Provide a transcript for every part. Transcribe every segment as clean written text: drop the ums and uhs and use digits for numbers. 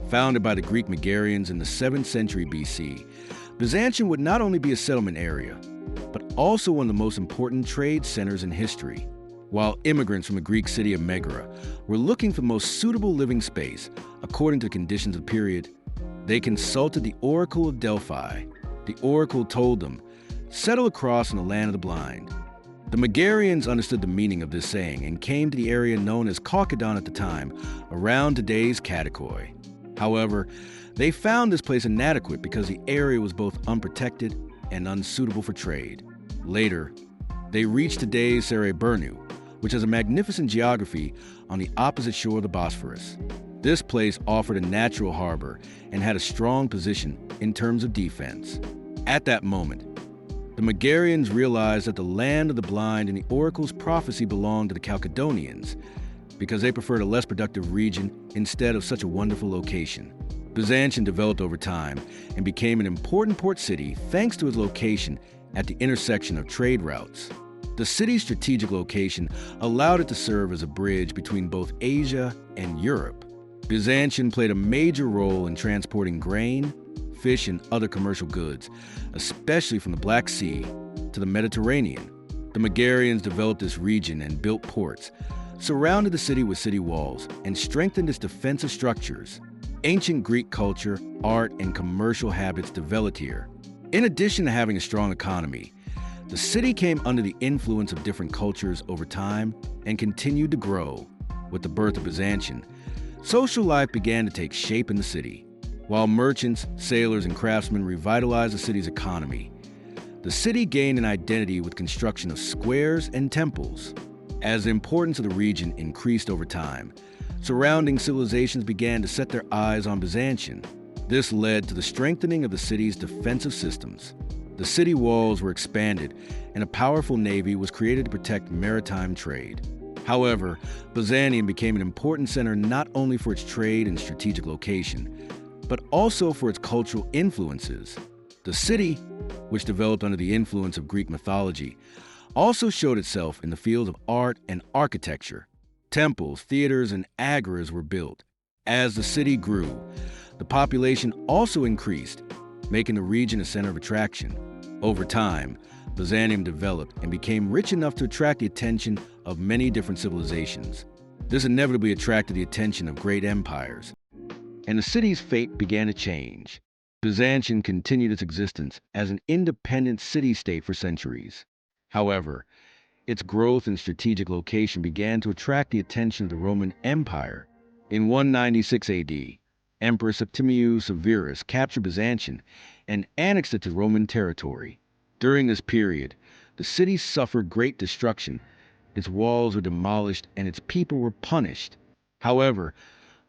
Founded by the Greek Megarians in the 7th century BC, Byzantium would not only be a settlement area, but also one of the most important trade centers in history. While immigrants from the Greek city of Megara were looking for the most suitable living space according to the conditions of the period, they consulted the Oracle of Delphi. The oracle told them, "Settle across in the land of the blind." The Megarians understood the meaning of this saying and came to the area known as Chalcedon at the time, around today's Kadikoi. However, they found this place inadequate because the area was both unprotected and unsuitable for trade. Later, they reached today's Sereburnu, which has a magnificent geography on the opposite shore of the Bosphorus. This place offered a natural harbor and had a strong position in terms of defense. At that moment, the Megarians realized that the land of the blind in the oracle's prophecy belonged to the Chalcedonians because they preferred a less productive region instead of such a wonderful location. Byzantium developed over time and became an important port city thanks to its location at the intersection of trade routes. The city's strategic location allowed it to serve as a bridge between both Asia and Europe. Byzantium played a major role in transporting grain, fish, and other commercial goods, especially from the Black Sea to the Mediterranean. The Megarians developed this region and built ports, surrounded the city with city walls, and strengthened its defensive structures. Ancient Greek culture, art, and commercial habits developed here. In addition to having a strong economy, the city came under the influence of different cultures over time and continued to grow. With the birth of Byzantium, social life began to take shape in the city. While merchants, sailors, and craftsmen revitalized the city's economy, the city gained an identity with construction of squares and temples. As the importance of the region increased over time, surrounding civilizations began to set their eyes on Byzantium. This led to the strengthening of the city's defensive systems. The city walls were expanded, and a powerful navy was created to protect maritime trade. However, Byzantium became an important center not only for its trade and strategic location, but also for its cultural influences. The city, which developed under the influence of Greek mythology, also showed itself in the fields of art and architecture. Temples, theaters, and agoras were built. As the city grew, the population also increased, making the region a center of attraction. Over time, Byzantium developed and became rich enough to attract the attention of many different civilizations. This inevitably attracted the attention of great empires, and the city's fate began to change. Byzantium continued its existence as an independent city-state for centuries. However, its growth and strategic location began to attract the attention of the Roman Empire. In 196 AD, Emperor Septimius Severus captured Byzantium and annexed it to Roman territory. During this period, the city suffered great destruction. Its walls were demolished and its people were punished. However,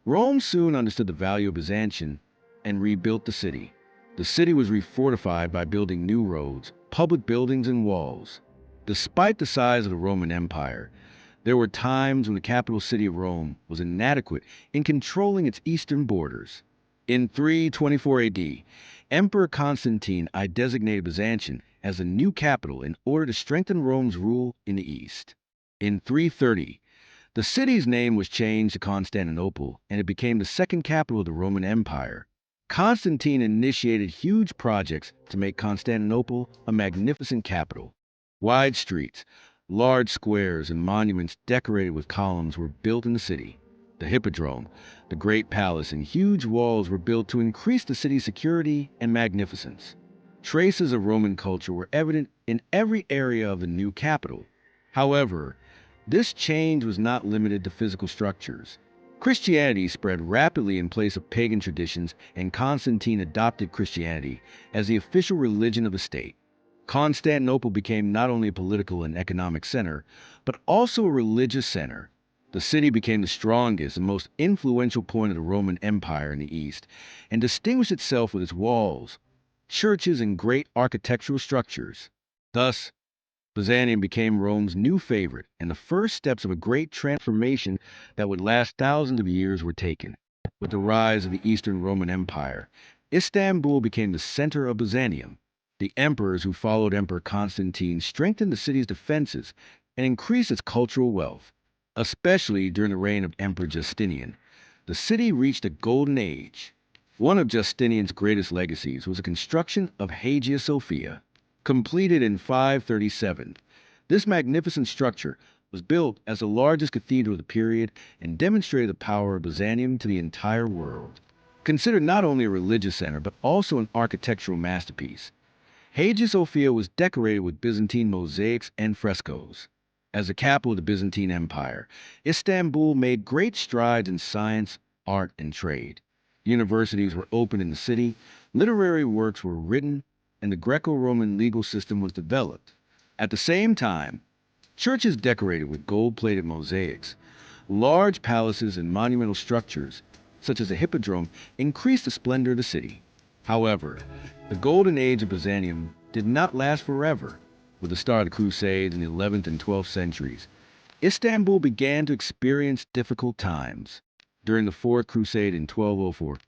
Rome soon understood the value of Byzantium and rebuilt the city. The city was refortified by building new roads, public buildings, and walls. Despite the size of the Roman Empire, there were times when the capital city of Rome was inadequate in controlling its eastern borders. In 324 AD, Emperor Constantine I designated Byzantium as the new capital in order to strengthen Rome's rule in the east. In 330, the city's name was changed to Constantinople, and it became the second capital of the Roman Empire. Constantine initiated huge projects to make Constantinople a magnificent capital. Wide streets, large squares, and monuments decorated with columns were built in the city. The Hippodrome, the Great Palace, and huge walls were built to increase the city's security and magnificence. Traces of Roman culture were evident in every area of the new capital. However, this change was not limited to physical structures. Christianity spread rapidly in place of pagan traditions, and Constantine adopted Christianity as the official religion of the state. Constantinople became not only a political and economic center, but also a religious center. The city became the strongest and most influential point of the Roman Empire in the east, and distinguished itself with its walls, churches, and great architectural structures. Thus, Byzantium became Rome's new favorite, and the first steps of a great transformation that would last thousands of years were taken. With the rise of the Eastern Roman Empire, Istanbul became the center of Byzantium. The emperors who followed Emperor Constantine strengthened the city's defenses and increased its cultural wealth. Especially during the reign of Emperor Justinian, The city reached a golden age. One of Justinian's greatest legacies was the construction of Hagia Sophia, completed in 537. This magnificent structure was built as the largest cathedral of the period and demonstrated the power of Byzantium to the entire world. Considered not only a religious center but also an architectural masterpiece, Hagia Sophia was decorated with Byzantine mosaics and frescoes. As the capital of the Byzantine Empire, Istanbul made great strides in science, art, and trade. Universities were opened in the city, literary works were written, and the Greco-Roman legal system was developed. At the same time, churches decorated with gold-plated mosaics, large palaces and monumental structures, such as the Hippodrome, increased the splendor of the city. However, the golden age of Byzantium did not last forever. With the start of the Crusades in the 11th and 12th centuries, Istanbul began to experience difficult times. During the Fourth Crusade in 1204,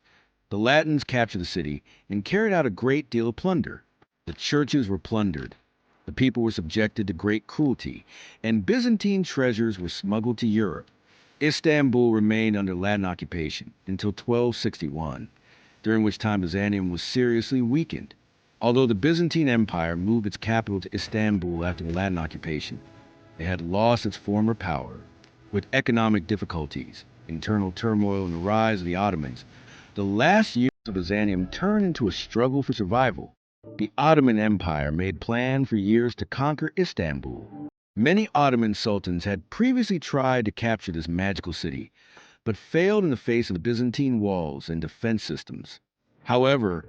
the Latins captured the city and carried out a great deal of plunder. The churches were plundered, the people were subjected to great cruelty, and Byzantine treasures were smuggled to Europe. Istanbul remained under Latin occupation until 1261, during which time Byzantium was seriously weakened. Although the Byzantine Empire moved its capital to Istanbul after the Latin occupation, it had lost its former power. With economic difficulties, internal turmoil, and the rise of the Ottomans, the last years of Byzantium turned into a struggle for survival. The Ottoman Empire made plans for years to conquer Istanbul. Many Ottoman sultans had previously tried to capture this magical city, but failed in the face of the Byzantine walls and defense systems. However,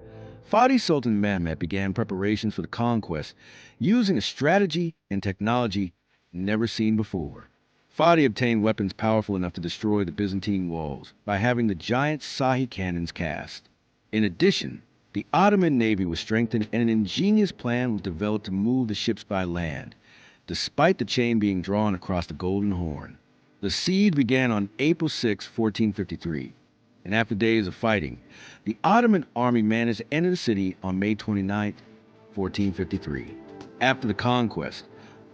Fatih Sultan Mehmed began preparations for the conquest using a strategy and technology never seen before. Fatih obtained weapons powerful enough to destroy the Byzantine walls by having the giant Sahi cannons cast. In addition, the Ottoman navy was strengthened and an ingenious plan was developed to move the ships by land, despite the chain being drawn across the Golden Horn. The siege began on April 6, 1453, and after days of fighting, the Ottoman army managed to enter the city on May 29, 1453. After the conquest,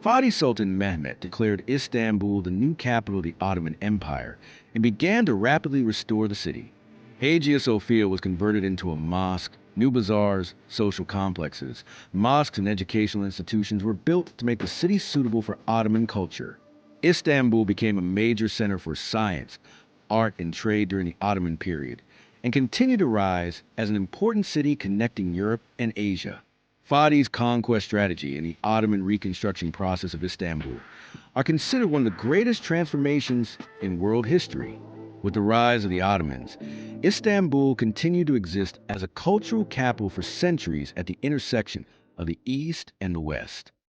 Fatih Sultan Mehmed declared Istanbul the new capital of the Ottoman Empire and began to rapidly restore the city. Hagia Sophia was converted into a mosque, new bazaars, social complexes, mosques and educational institutions were built to make the city suitable for Ottoman culture. Istanbul became a major center for science, art, and trade during the Ottoman period, and continued to rise as an important city connecting Europe and Asia. Fatih's conquest strategy and the Ottoman reconstruction process of Istanbul are considered one of the greatest transformations in world history. With the rise of the Ottomans, Istanbul continued to exist as a cultural capital for centuries at the intersection of the East and the West.